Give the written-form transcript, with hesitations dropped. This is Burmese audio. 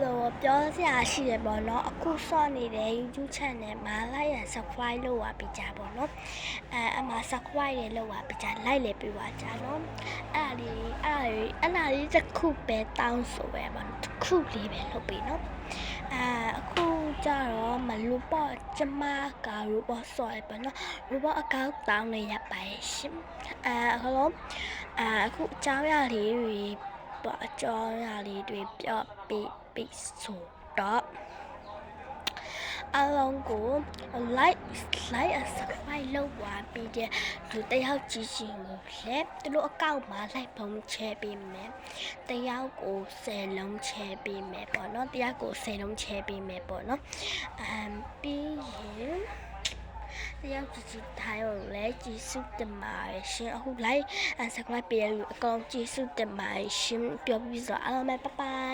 လို့ပြောစရာရှိတယ်ပေါ့နော်အခုဆော့နေတဲ့ YouTube channel မှာ like and subscribe လုပ်ပါပြကြပေါ့နော်အမှ subscribe ရလုပ်ပါပြကြ like လည်းပြပါကြနော်အဲ့ဒါလေးတစ်ခုပဲတောင်းဆိုပဲပေါ့နော်တစ်ခုလေးပဲလုပ်ပြီးနော်အခုကြတော့မလူပေါ့ကျမကလူပေါ့ဆော့ရပေါ့နော်လူပေါ့အကောက်တောင်းနေရပါရှင်အခုလုံးအခုအကြောင်းအရာလေးတွေပေါ့အကြောင်းအရာလေးတွေပြောပြီးဆိုတော့အားလုံးကို like and subscribe လုပ်ပါပြီးတဲ့လူတယောက်ကြည့်ရှင်ကိုလည်းသူတို့အကောင့်မှာ like ပုံချဲပေးမယ်တယောက်ကို10လုံးချဲပေးမယ်ပေါ့နော်တယောက်ကို10လုံးချဲပေးမယ်ပေါ့နော်ပြီးရင်တယောက်ကြည့်ထိုင်ကိုလည်းကြည့်စုတင်ပါရှင်အခု like and subscribe ပေးရလို့အကောင်ကြည့်စုတင်ပါရှင်ပြောပြီးဆိုအားလုံးပဲ bye bye